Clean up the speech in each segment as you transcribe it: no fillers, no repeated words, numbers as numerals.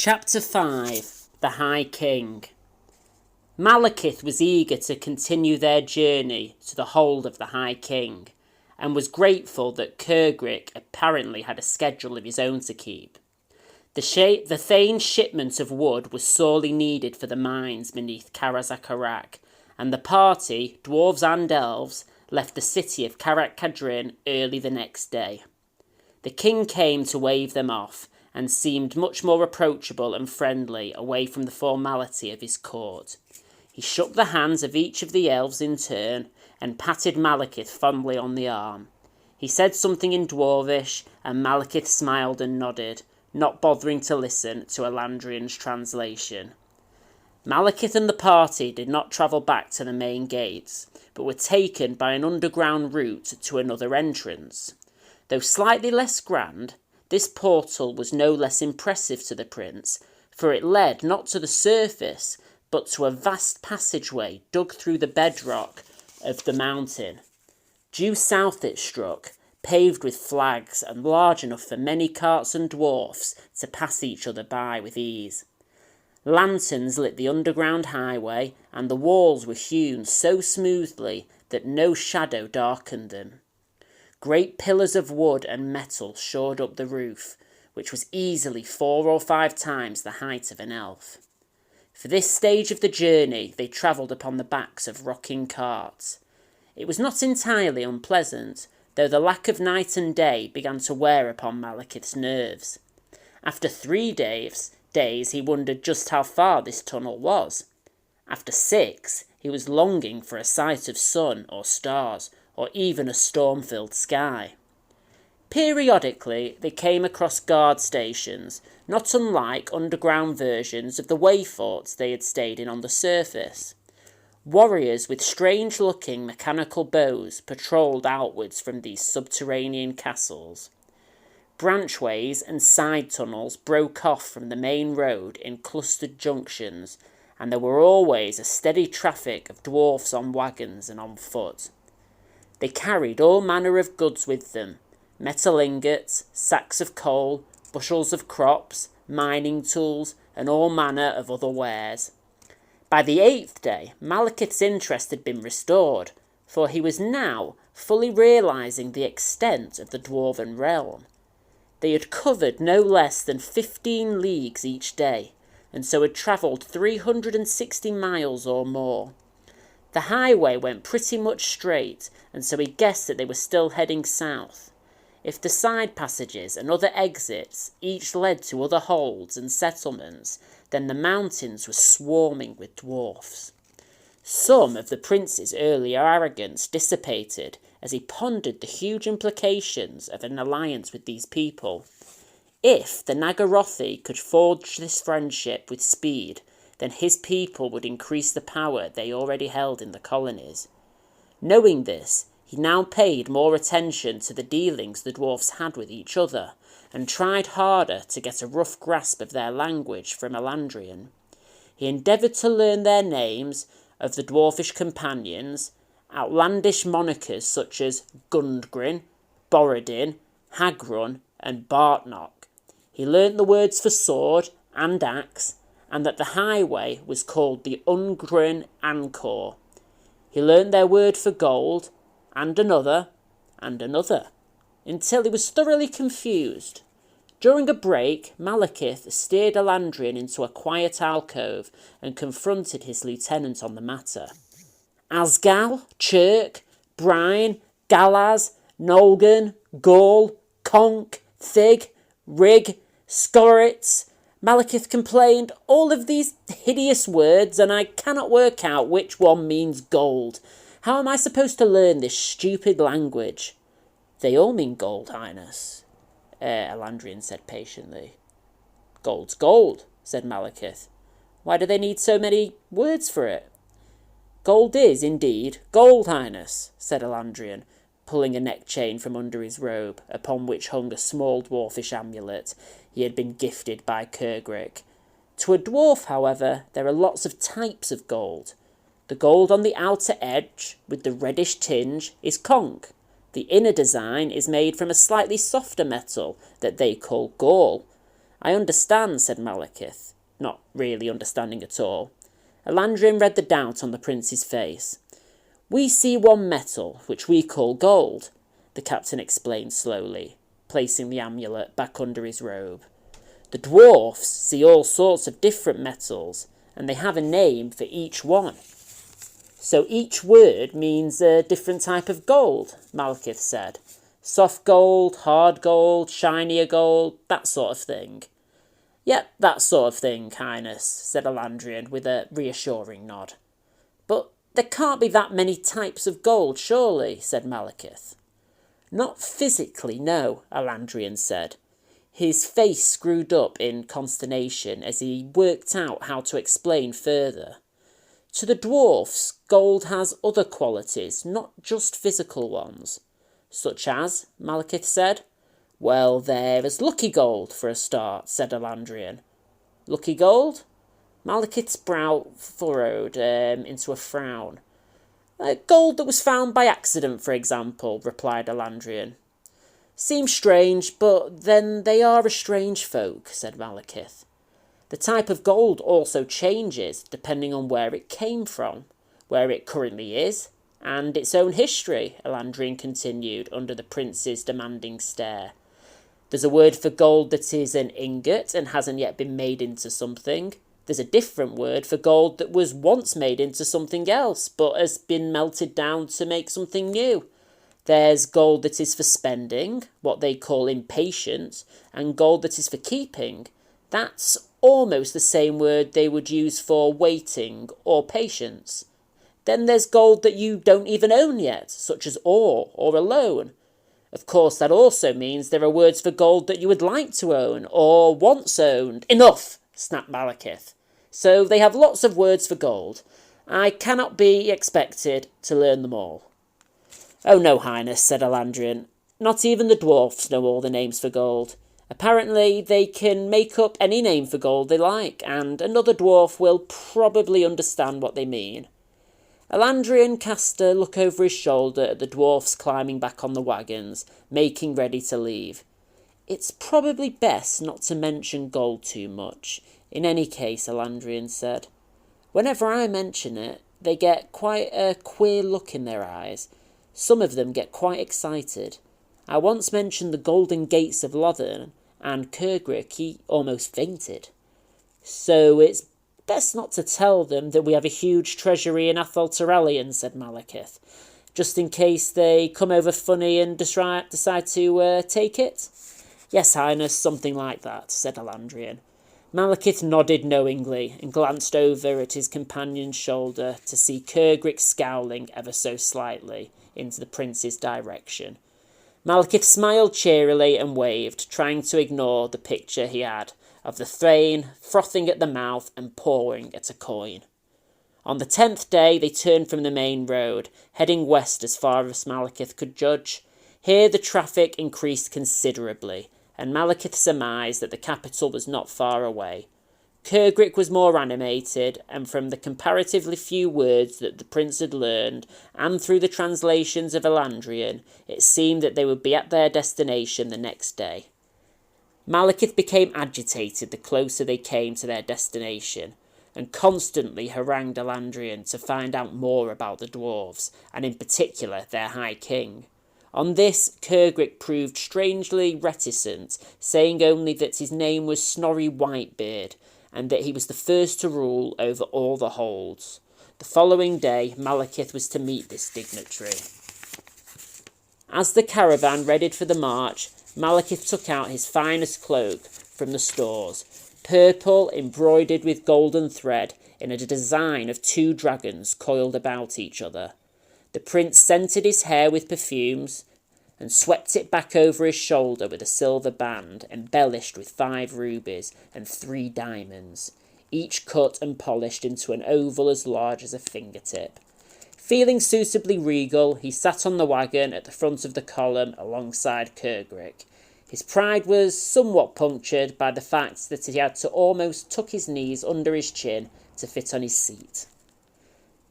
Chapter 5 The High King. Malekith was eager to continue their journey to the hold of the High King, and was grateful that Kurgrik apparently had a schedule of his own to keep. The Thane's shipment of wood was sorely needed for the mines beneath Karazakarak, and the party, dwarves and elves, left the city of Karak Kadrin early the next day. The king came to wave them off, and seemed much more approachable and friendly away from the formality of his court. He shook the hands of each of the elves in turn, and patted Malekith fondly on the arm. He said something in Dwarvish, and Malekith smiled and nodded, not bothering to listen to Elandrian's translation. Malekith and the party did not travel back to the main gates, but were taken by an underground route to another entrance. Though slightly less grand, this portal was no less impressive to the prince, for it led not to the surface, but to a vast passageway dug through the bedrock of the mountain. Due south it struck, paved with flags and large enough for many carts and dwarfs to pass each other by with ease. Lanterns lit the underground highway, and the walls were hewn so smoothly that no shadow darkened them. Great pillars of wood and metal shored up the roof, which was easily 4 or 5 times the height of an elf. For this stage of the journey they travelled upon the backs of rocking carts. It was not entirely unpleasant, though the lack of night and day began to wear upon Malekith's nerves. After 3 days he wondered just how far this tunnel was. After 6, he was longing for a sight of sun or stars, or even a storm-filled sky. Periodically they came across guard stations, not unlike underground versions of the way-forts they had stayed in on the surface. Warriors with strange-looking mechanical bows patrolled outwards from these subterranean castles. Branchways and side tunnels broke off from the main road in clustered junctions, and there were always a steady traffic of dwarfs on wagons and on foot. They carried all manner of goods with them: metal ingots, sacks of coal, bushels of crops, mining tools, and all manner of other wares. By the 8th day, Malekith's interest had been restored, for he was now fully realising the extent of the Dwarven realm. They had covered no less than 15 leagues each day, and so had travelled 360 miles or more. The highway went pretty much straight, and so he guessed that they were still heading south. If the side passages and other exits each led to other holds and settlements, then the mountains were swarming with dwarfs. Some of the prince's earlier arrogance dissipated as he pondered the huge implications of an alliance with these people. If the Nagarothi could forge this friendship with speed, then his people would increase the power they already held in the colonies. Knowing this, he now paid more attention to the dealings the dwarfs had with each other, and tried harder to get a rough grasp of their language from Elandrian. He endeavoured to learn their names of the dwarfish companions, outlandish monikers such as Gundgrin, Borodin, Hagrun, and Bartnock. He learnt the words for sword and axe, and that the highway was called the Ungrin Ancor. He learnt their word for gold, and another, until he was thoroughly confused. During a break, Malekith steered Elandrian into a quiet alcove and confronted his lieutenant on the matter. Asgal, Chirk, Brine, Galaz, Nolgan, Gaul, Conk, Thig, Rig, Scoritz. Malekith complained, all of these hideous words, and I cannot work out which one means gold. How am I supposed to learn this stupid language? They all mean gold, Highness, Elandrian said patiently. Gold's gold, said Malekith. Why do they need so many words for it? Gold is, indeed, gold, Highness, said Elandrian, pulling a neck chain from under his robe, upon which hung a small dwarfish amulet he had been gifted by Kurgrik. To a dwarf, however, there are lots of types of gold. The gold on the outer edge, with the reddish tinge, is conch. The inner design is made from a slightly softer metal that they call gall, I understand, said Malekith, not really understanding at all. Elandrin read the doubt on the prince's face. We see one metal, which we call gold, the captain explained slowly, placing the amulet back under his robe. The dwarfs see all sorts of different metals, and they have a name for each one. So each word means a different type of gold, Malekith said. Soft gold, hard gold, shinier gold, that sort of thing. Yep, that sort of thing, Highness, said Elandrin with a reassuring nod. But there can't be that many types of gold, surely, said Malekith. Not physically, no, Elandrin said. His face screwed up in consternation as he worked out how to explain further. To the dwarfs, gold has other qualities, not just physical ones. Such as, Malekith said. Well, there is lucky gold, for a start, said Elandrin. Lucky gold? Malekith's brow furrowed into a frown. Gold that was found by accident, for example, replied Elandrin. Seems strange, but then they are a strange folk, said Malekith. The type of gold also changes depending on where it came from, where it currently is, and its own history, Elandrin continued under the prince's demanding stare. There's a word for gold that is an ingot and hasn't yet been made into something. There's a different word for gold that was once made into something else, but has been melted down to make something new. There's gold that is for spending, what they call impatient, and gold that is for keeping. That's almost the same word they would use for waiting or patience. Then there's gold that you don't even own yet, such as ore or a loan. Of course, that also means there are words for gold that you would like to own or once owned. Enough, snapped Malekith. So they have lots of words for gold. I cannot be expected to learn them all. Oh no, Highness, said Elandrin. Not even the dwarfs know all the names for gold. Apparently, they can make up any name for gold they like, and another dwarf will probably understand what they mean. Elandrin cast a look over his shoulder at the dwarfs climbing back on the wagons, making ready to leave. It's probably best not to mention gold too much. In any case, Elandrin said. Whenever I mention it, they get quite a queer look in their eyes. Some of them get quite excited. I once mentioned the golden gates of Lothen, and Kurgrik, he almost fainted. So it's best not to tell them that we have a huge treasury in Athol Tyrellian, said Malekith, just in case they come over funny and decide to take it. Yes, Highness, something like that, said Elandrin. Malekith nodded knowingly and glanced over at his companion's shoulder to see Kurgrik scowling ever so slightly into the prince's direction. Malekith smiled cheerily and waved, trying to ignore the picture he had of the Thane frothing at the mouth and pawing at a coin. On the 10th day they turned from the main road, heading west as far as Malekith could judge. Here the traffic increased considerably, and Malekith surmised that the capital was not far away. Kurgrik was more animated, and from the comparatively few words that the prince had learned, and through the translations of Elandrin, it seemed that they would be at their destination the next day. Malekith became agitated the closer they came to their destination, and constantly harangued Elandrin to find out more about the dwarves, and in particular their High King. On this, Kurgrik proved strangely reticent, saying only that his name was Snorri Whitebeard, and that he was the first to rule over all the holds. The following day, Malekith was to meet this dignitary. As the caravan readied for the march, Malekith took out his finest cloak from the stores, purple embroidered with golden thread in a design of 2 dragons coiled about each other. The prince scented his hair with perfumes and swept it back over his shoulder with a silver band embellished with 5 rubies and 3 diamonds, each cut and polished into an oval as large as a fingertip. Feeling suitably regal, he sat on the wagon at the front of the column alongside Kurgrik. His pride was somewhat punctured by the fact that he had to almost tuck his knees under his chin to fit on his seat.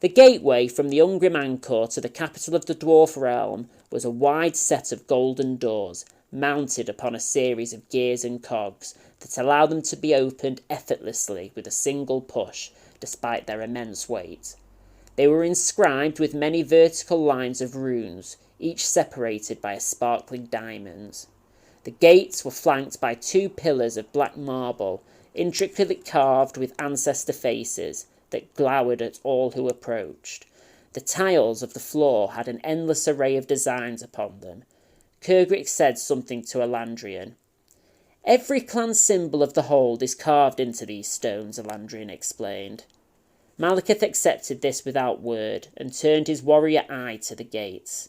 The gateway from the Ungrim Anchor to the capital of the dwarf realm was a wide set of golden doors, mounted upon a series of gears and cogs that allow them to be opened effortlessly with a single push, despite their immense weight. They were inscribed with many vertical lines of runes, each separated by a sparkling diamond. The gates were flanked by 2 pillars of black marble, intricately carved with ancestor faces that glowered at all who approached. The tiles of the floor had an endless array of designs upon them. Kurgrik said something to Elandrian. "Every clan symbol of the hold is carved into these stones," Elandrian explained. Malekith accepted this without word and turned his warrior eye to the gates.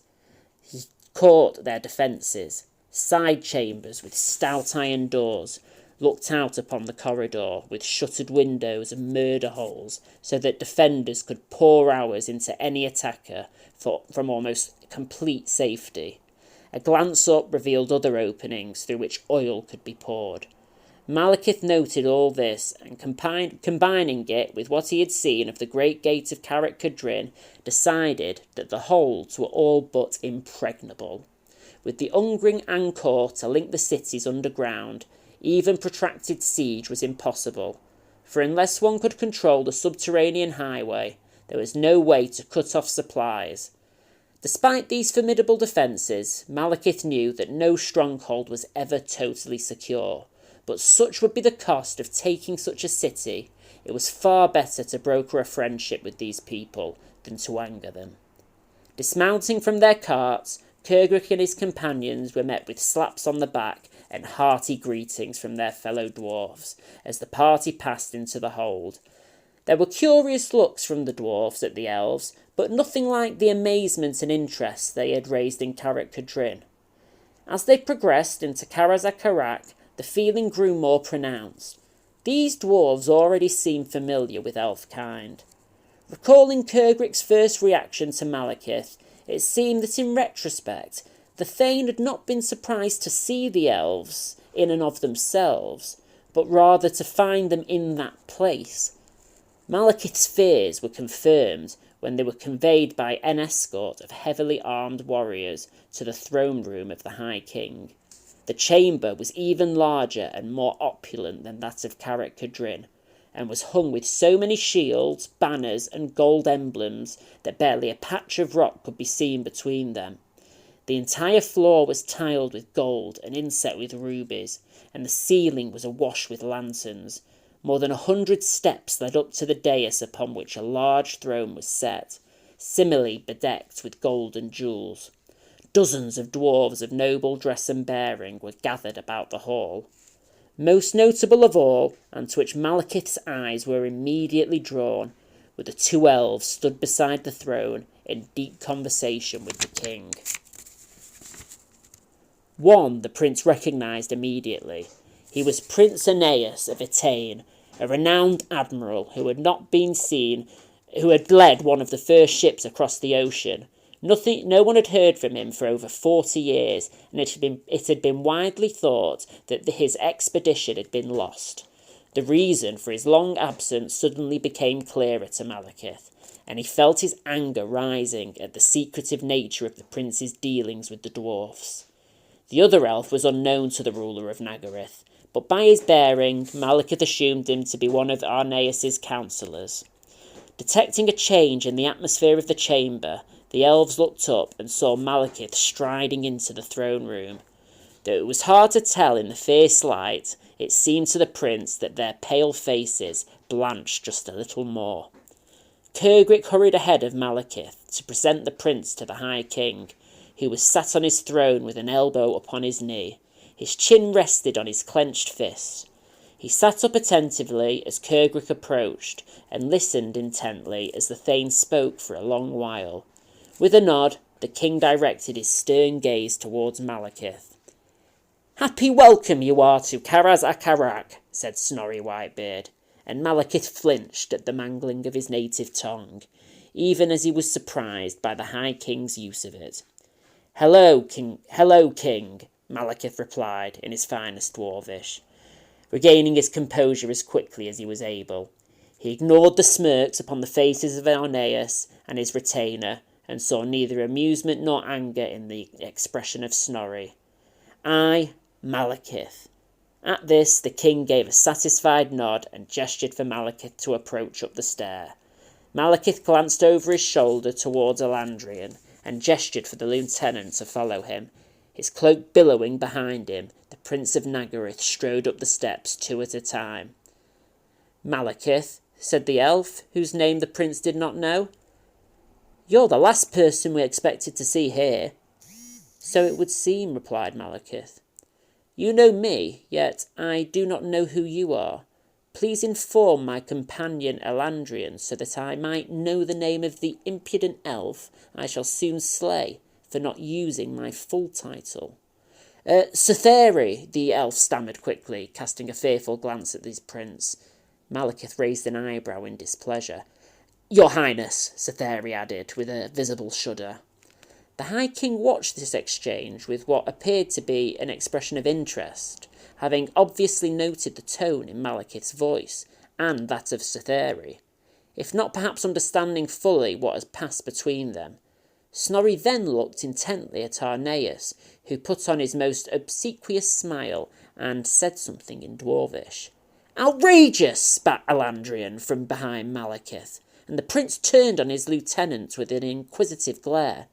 He caught their defences. Side chambers with stout iron doors looked out upon the corridor with shuttered windows and murder holes so that defenders could pour hours into any attacker from almost complete safety. A glance up revealed other openings through which oil could be poured. Malekith noted all this and, combining it with what he had seen of the great gate of Carrick Cadrin, decided that the holds were all but impregnable. With the Ungring Angkor to link the cities underground, even protracted siege was impossible, for unless one could control the subterranean highway, there was no way to cut off supplies. Despite these formidable defences, Malekith knew that no stronghold was ever totally secure, but such would be the cost of taking such a city, it was far better to broker a friendship with these people than to anger them. Dismounting from their carts, Kurgrik and his companions were met with slaps on the back and hearty greetings from their fellow dwarves as the party passed into the hold. There were curious looks from the dwarves at the elves, but nothing like the amazement and interest they had raised in Carrick Cadrin. As they progressed into Karaz-a-Karak, the feeling grew more pronounced. These dwarves already seemed familiar with elf-kind. Recalling Kurgrik's first reaction to Malekith, it seemed that in retrospect, the Thane had not been surprised to see the elves in and of themselves, but rather to find them in that place. Malekith's fears were confirmed when they were conveyed by an escort of heavily armed warriors to the throne room of the High King. The chamber was even larger and more opulent than that of Carrick Cadrin, and was hung with so many shields, banners, and gold emblems that barely a patch of rock could be seen between them. The entire floor was tiled with gold and inset with rubies, and the ceiling was awash with lanterns. More than 100 steps led up to the dais upon which a large throne was set, similarly bedecked with gold and jewels. Dozens of dwarves of noble dress and bearing were gathered about the hall. Most notable of all, and to which Malekith's eyes were immediately drawn, were the 2 elves stood beside the throne in deep conversation with the king. One the prince recognised immediately. He was Prince Aeneas of Etain, a renowned admiral who had led one of the first ships across the ocean. No one had heard from him for over 40 years, and it had been widely thought that his expedition had been lost. The reason for his long absence suddenly became clearer to Malekith, and he felt his anger rising at the secretive nature of the prince's dealings with the dwarfs. The other elf was unknown to the ruler of Naggareth, but by his bearing, Malekith assumed him to be one of Aeneas's counsellors. Detecting a change in the atmosphere of the chamber, the elves looked up and saw Malekith striding into the throne room. Though it was hard to tell in the fierce light, it seemed to the prince that their pale faces blanched just a little more. Kurgrik hurried ahead of Malekith to present the prince to the High King, who was sat on his throne with an elbow upon his knee. His chin rested on his clenched fist. He sat up attentively as Kurgrik approached, and listened intently as the Thane spoke for a long while. With a nod, the king directed his stern gaze towards Malekith. "Happy welcome you are to Karaz-a-Karak," said Snorri Whitebeard, and Malekith flinched at the mangling of his native tongue, even as he was surprised by the High King's use of it. Hello, King," Malekith replied in his finest dwarvish, regaining his composure as quickly as he was able. He ignored the smirks upon the faces of Aeneas and his retainer, and saw neither amusement nor anger in the expression of Snorri. I, Malekith." At this, the king gave a satisfied nod and gestured for Malekith to approach up the stair. Malekith glanced over his shoulder towards Elandrian and gestured for the lieutenant to follow him. His cloak billowing behind him, the Prince of Naggareth strode up the steps 2 at a time. "Malekith," said the elf, whose name the prince did not know. "You're the last person we expected to see here." "So it would seem," replied Malekith. "You know me, yet I do not know who you are. Please inform my companion Elandrian so that I might know the name of the impudent elf I shall soon slay for not using my full title." "Cytheri," the elf stammered quickly, casting a fearful glance at his prince. Malekith raised an eyebrow in displeasure. "Your Highness," Cytheri added, with a visible shudder. The High King watched this exchange with what appeared to be an expression of interest, having obviously noted the tone in Malekith's voice, and that of Cytheri, if not perhaps understanding fully what has passed between them. Snorri then looked intently at Aeneas, who put on his most obsequious smile and said something in Dwarvish. "Outrageous!" spat Elandrian from behind Malekith, and the prince turned on his lieutenant with an inquisitive glare.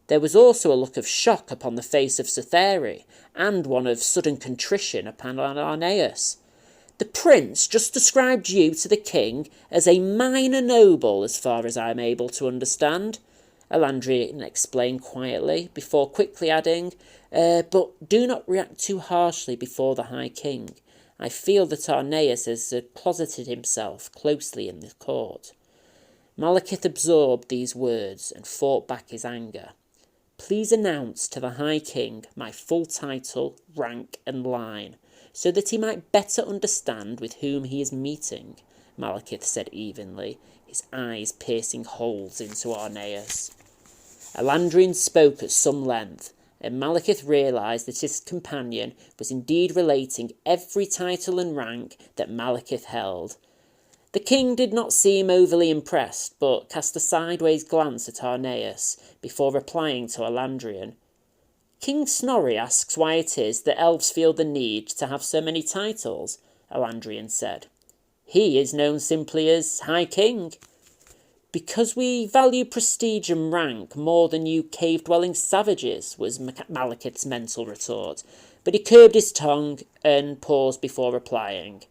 There was also a look of shock upon the face of Cytheri, and one of sudden contrition upon Aeneas. "The prince just described you to the king as a minor noble, as far as I am able to understand," Elandrian explained quietly, before quickly adding, "But do not react too harshly before the High King. I feel that Aeneas has closeted himself closely in the court." Malekith absorbed these words and fought back his anger. "Please announce to the High King my full title, rank, and line, so that he might better understand with whom he is meeting," Malekith said evenly, his eyes piercing holes into Aeneas. Elandrian spoke at some length, and Malekith realised that his companion was indeed relating every title and rank that Malekith held. The king did not seem overly impressed, but cast a sideways glance at Aeneas before replying to Elandrian. "King Snorri asks why it is that elves feel the need to have so many titles," Elandrian said. "He is known simply as High King." "Because we value prestige and rank more than you cave-dwelling savages," was Malekith's mental retort, but he curbed his tongue and paused before replying.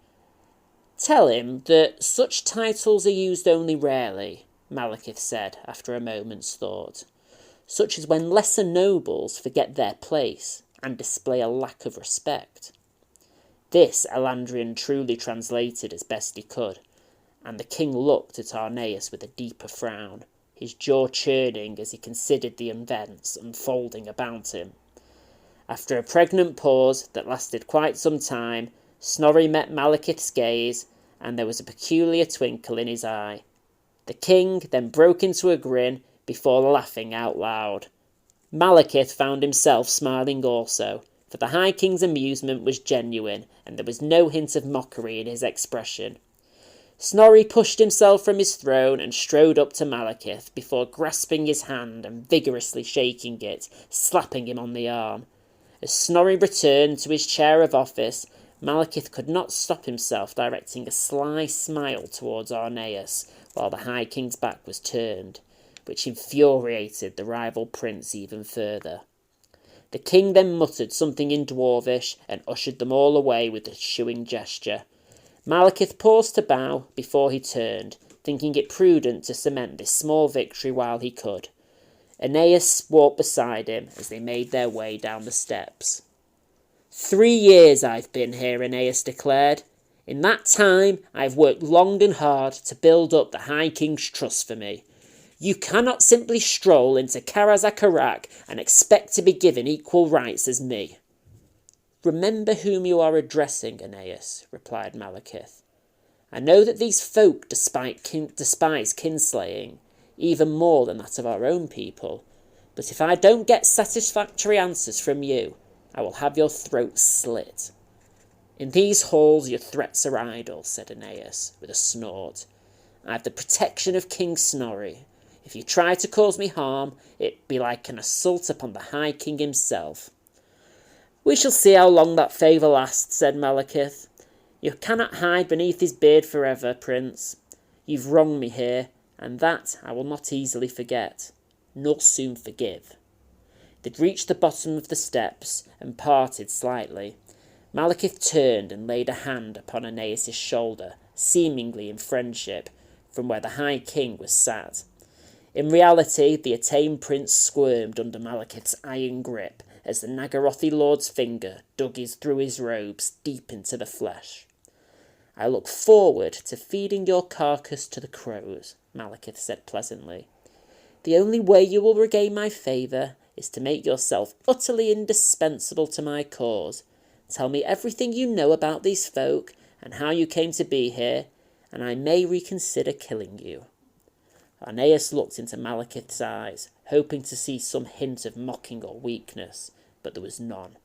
"Tell him that such titles are used only rarely," Malekith said after a moment's thought, "such as when lesser nobles forget their place and display a lack of respect." This Elandrian truly translated as best he could, and the king looked at Aeneas with a deeper frown, his jaw churning as he considered the events unfolding about him. After a pregnant pause that lasted quite some time, Snorri met Malekith's gaze, and there was a peculiar twinkle in his eye. The king then broke into a grin before laughing out loud. Malekith found himself smiling also, for the High King's amusement was genuine, and there was no hint of mockery in his expression. Snorri pushed himself from his throne and strode up to Malekith before grasping his hand and vigorously shaking it, slapping him on the arm. As Snorri returned to his chair of office, Malekith could not stop himself directing a sly smile towards Aeneas while the High King's back was turned, which infuriated the rival prince even further. The king then muttered something in Dwarvish and ushered them all away with a shooing gesture. Malekith paused to bow before he turned, thinking it prudent to cement this small victory while he could. Aeneas walked beside him as they made their way down the steps. 3 years I've been here, Aeneas declared. In that time I've worked long and hard to build up the High King's trust for me. You cannot simply stroll into Karazakarak and expect to be given equal rights as me. Remember whom you are addressing, Aeneas, replied Malekith. I know that these folk despise kinslaying, even more than that of our own people, but if I don't get satisfactory answers from you, I will have your throat slit. In these halls your threats are idle, said Aeneas, with a snort. I have the protection of King Snorri. If you try to cause me harm, it be like an assault upon the High King himself. We shall see how long that favour lasts, said Malekith. You cannot hide beneath his beard forever, Prince. You've wronged me here, and that I will not easily forget, nor soon forgive. They'd reached the bottom of the steps and parted slightly. Malekith turned and laid a hand upon Aeneas' shoulder, seemingly in friendship, from where the High King was sat. In reality, the Attain Prince squirmed under Malekith's iron grip as the Nagarothi Lord's finger dug through his robes deep into the flesh. I look forward to feeding your carcass to the crows, Malekith said pleasantly. The only way you will regain my favour is to make yourself utterly indispensable to my cause. Tell me everything you know about these folk and how you came to be here, and I may reconsider killing you. Aeneas looked into Malekith's eyes, hoping to see some hint of mocking or weakness, but there was none.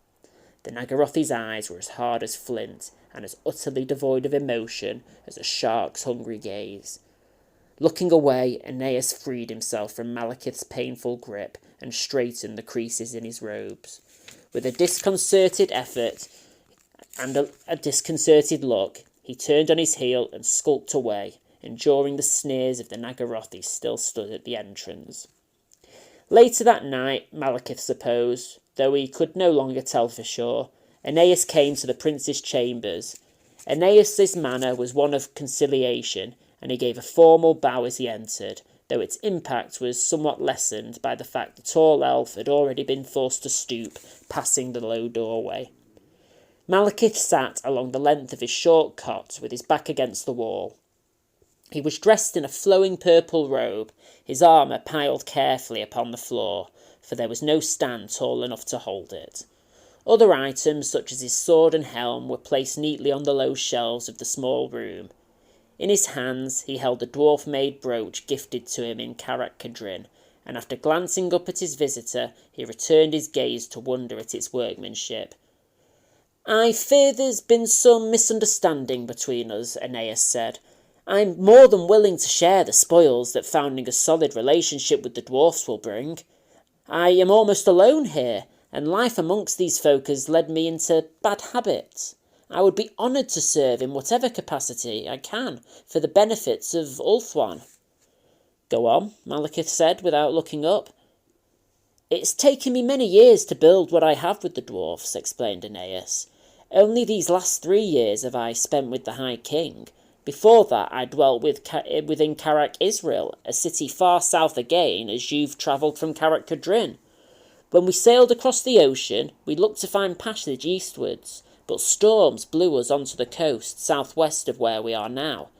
The Nagarothi's eyes were as hard as flint, and as utterly devoid of emotion as a shark's hungry gaze. Looking away, Aeneas freed himself from Malekith's painful grip and straightened the creases in his robes. With a disconcerted effort and a disconcerted look, he turned on his heel and skulked away, enduring the sneers of the Nagarothi still stood at the entrance. Later that night, Malekith supposed, though he could no longer tell for sure, Aeneas came to the prince's chambers. Aeneas's manner was one of conciliation, and he gave a formal bow as he entered, though its impact was somewhat lessened by the fact the tall elf had already been forced to stoop, passing the low doorway. Malekith sat along the length of his short cot with his back against the wall. He was dressed in a flowing purple robe, his armour piled carefully upon the floor, for there was no stand tall enough to hold it. Other items, such as his sword and helm, were placed neatly on the low shelves of the small room. In his hands he held a dwarf-made brooch gifted to him in Carrick-Cadrin, and after glancing up at his visitor, he returned his gaze to wonder at its workmanship. I fear there's been some misunderstanding between us, Aeneas said. I'm more than willing to share the spoils that founding a solid relationship with the dwarfs will bring. I am almost alone here, and life amongst these folk has led me into bad habits. I would be honoured to serve in whatever capacity I can for the benefits of Ulthuan. Go on, Malekith said without looking up. It's taken me many years to build what I have with the dwarfs, explained Aeneas. Only these last 3 years have I spent with the High King. Before that I dwelt within Carrick Israel, a city far south again as you've travelled from Carrick-Cadrin. When we sailed across the ocean, we looked to find passage eastwards, but storms blew us onto the coast southwest of where we are now.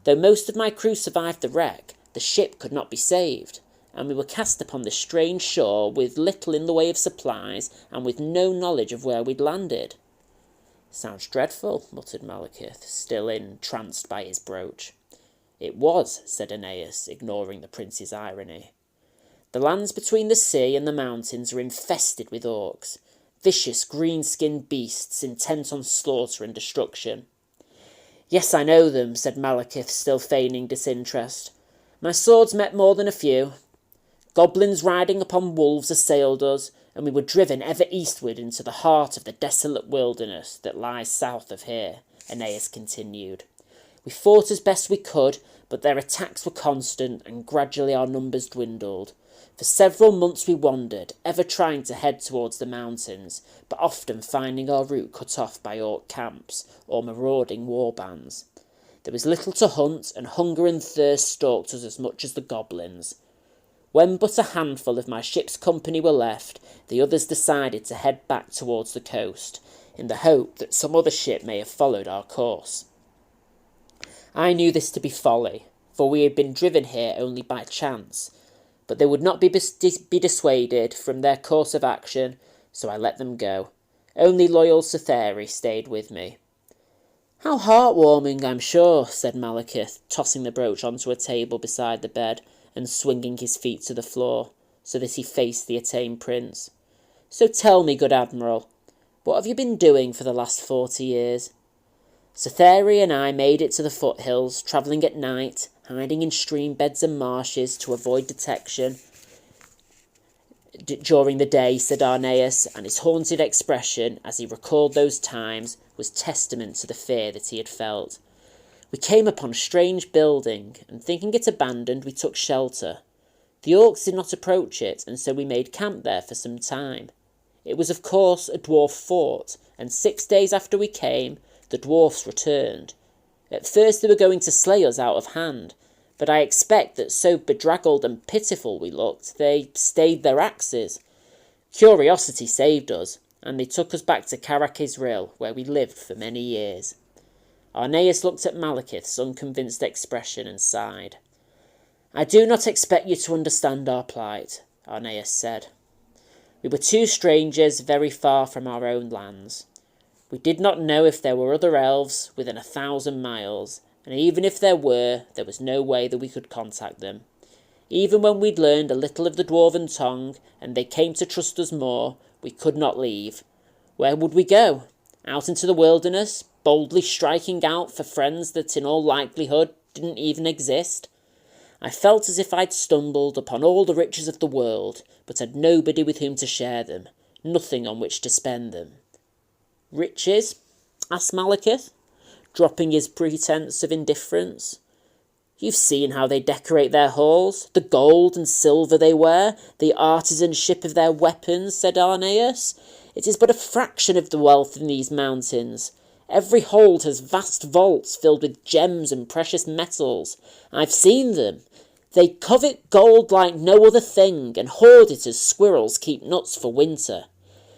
Though most of my crew survived the wreck, the ship could not be saved, and we were cast upon this strange shore with little in the way of supplies and with no knowledge of where we'd landed. Sounds dreadful, muttered Malekith, still entranced by his brooch. It was, said Aeneas, ignoring the prince's irony. The lands between the sea and the mountains are infested with orcs, vicious green-skinned beasts intent on slaughter and destruction. Yes, I know them, said Malekith, still feigning disinterest. My swords met more than a few. Goblins riding upon wolves assailed us, and we were driven ever eastward into the heart of the desolate wilderness that lies south of here, Aeneas continued. We fought as best we could, but their attacks were constant, and gradually our numbers dwindled. For several months we wandered, ever trying to head towards the mountains, but often finding our route cut off by orc camps or marauding war bands. There was little to hunt, and hunger and thirst stalked us as much as the goblins. When but a handful of my ship's company were left, the others decided to head back towards the coast, in the hope that some other ship may have followed our course. I knew this to be folly, for we had been driven here only by chance, but they would not be dissuaded from their course of action, so I let them go. Only loyal Cytheri stayed with me. How heartwarming, I'm sure, said Malekith, tossing the brooch onto a table beside the bed and swinging his feet to the floor, so that he faced the Attain Prince. So tell me, good Admiral, what have you been doing for the last 40 years? Cytheri and I made it to the foothills, travelling at night, hiding in stream beds and marshes to avoid detection. during the day, said Aeneas, and his haunted expression, as he recalled those times, was testament to the fear that he had felt. We came upon a strange building, and thinking it abandoned, we took shelter. The orcs did not approach it, and so we made camp there for some time. It was, of course, a dwarf fort, and 6 days after we came, the dwarfs returned. At first they were going to slay us out of hand, but I expect that so bedraggled and pitiful we looked, they stayed their axes. Curiosity saved us, and they took us back to Carrack-Israel, where we lived for many years. Aeneas looked at Malekith's unconvinced expression and sighed. I do not expect you to understand our plight, Aeneas said. We were two strangers very far from our own lands. We did not know if there were other elves within 1,000 miles, and even if there were, there was no way that we could contact them. Even when we'd learned a little of the Dwarven tongue, and they came to trust us more, we could not leave. Where would we go? Out into the wilderness, boldly striking out for friends that in all likelihood didn't even exist? I felt as if I'd stumbled upon all the riches of the world, but had nobody with whom to share them, nothing on which to spend them. Riches? Asked Malekith, dropping his pretence of indifference. You've seen how they decorate their halls, the gold and silver they wear, the artisanship of their weapons, said Aeneas. It is but a fraction of the wealth in these mountains. Every hold has vast vaults filled with gems and precious metals. I've seen them. They covet gold like no other thing, and hoard it as squirrels keep nuts for winter.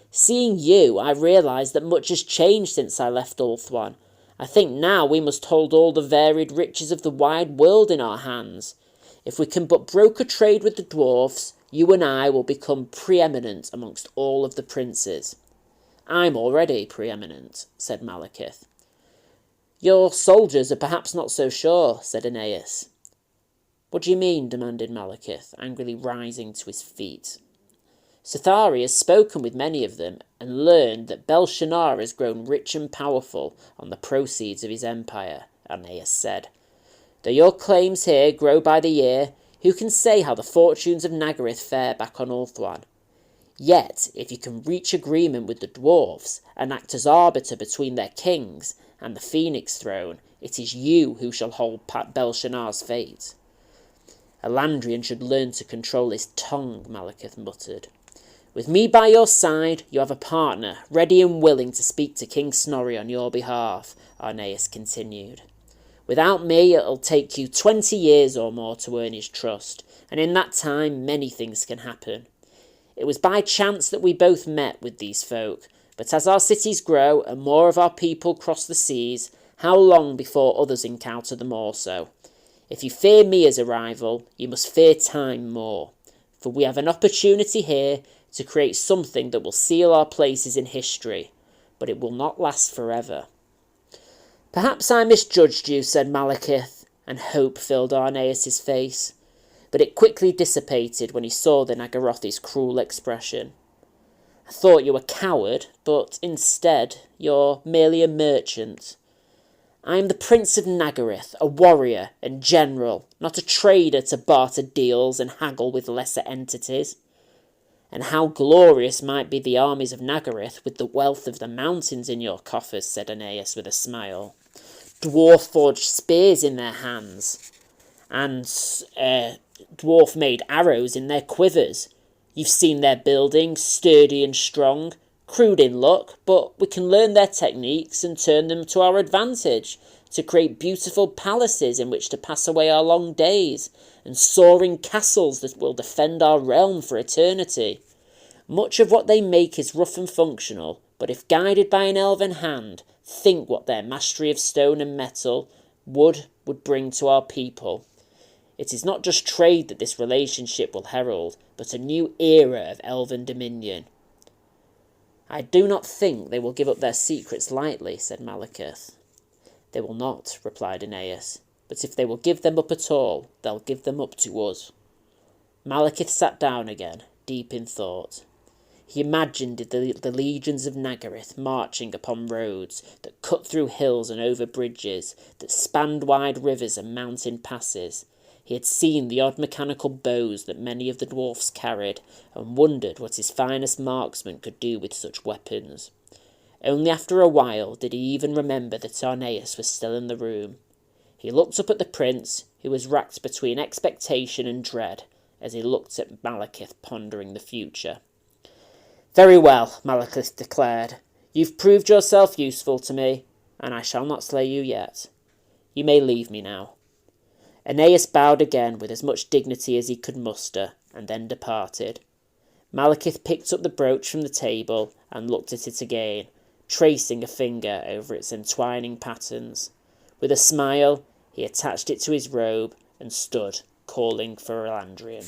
Seeing you, I realise that much has changed since I left Ulthuan. I think now we must hold all the varied riches of the wide world in our hands. If we can but broker trade with the dwarfs, you and I will become preeminent amongst all of the princes. I'm already preeminent, said Malekith. Your soldiers are perhaps not so sure, said Aeneas. What do you mean? Demanded Malekith, angrily rising to his feet. Cthari has spoken with many of them, and learned that Belshazzar has grown rich and powerful on the proceeds of his empire, Aeneas said. Though your claims here grow by the year, who can say how the fortunes of Nagaryth fare back on Ulthuan? Yet, if you can reach agreement with the dwarfs, and act as arbiter between their kings and the Phoenix throne, it is you who shall hold Belshazzar's fate. Elandrian should learn to control his tongue, Malekith muttered. With me by your side, you have a partner, ready and willing to speak to King Snorri on your behalf, Aeneas continued. Without me, it'll take you 20 years or more to earn his trust, and in that time many things can happen. It was by chance that we both met with these folk, but as our cities grow and more of our people cross the seas, how long before others encounter them also? If you fear me as a rival, you must fear time more, for we have an opportunity here to create something that will seal our places in history, but it will not last forever. Perhaps I misjudged you, said Malekith, and hope filled Aeneas' face, but it quickly dissipated when he saw the Nagarothi's cruel expression. I thought you a coward, but instead you're merely a merchant. I am the Prince of Nagaryth, a warrior and general, not a trader to barter deals and haggle with lesser entities. And how glorious might be the armies of Nagaryth with the wealth of the mountains in your coffers, said Aeneas with a smile. Dwarf-forged spears in their hands, and dwarf-made arrows in their quivers. You've seen their buildings, sturdy and strong, crude in look, but we can learn their techniques and turn them to our advantage, to create beautiful palaces in which to pass away our long days, and soaring castles that will defend our realm for eternity. Much of what they make is rough and functional, but if guided by an elven hand, think what their mastery of stone and metal would bring to our people. It is not just trade that this relationship will herald, but a new era of elven dominion. I do not think they will give up their secrets lightly, said Malekith. They will not, replied Aeneas, but if they will give them up at all, they'll give them up to us. Malekith sat down again, deep in thought. He imagined the legions of Nagaryth marching upon roads that cut through hills and over bridges, that spanned wide rivers and mountain passes. He had seen the odd mechanical bows that many of the dwarfs carried, and wondered what his finest marksman could do with such weapons. Only after a while did he even remember that Aeneas was still in the room. He looked up at the prince, who was racked between expectation and dread, as he looked at Malekith pondering the future. "Very well," Malekith declared. "You've proved yourself useful to me, and I shall not slay you yet. You may leave me now." Aeneas bowed again with as much dignity as he could muster, and then departed. Malekith picked up the brooch from the table and looked at it again, tracing a finger over its entwining patterns. With a smile, he attached it to his robe and stood calling for Elandrian.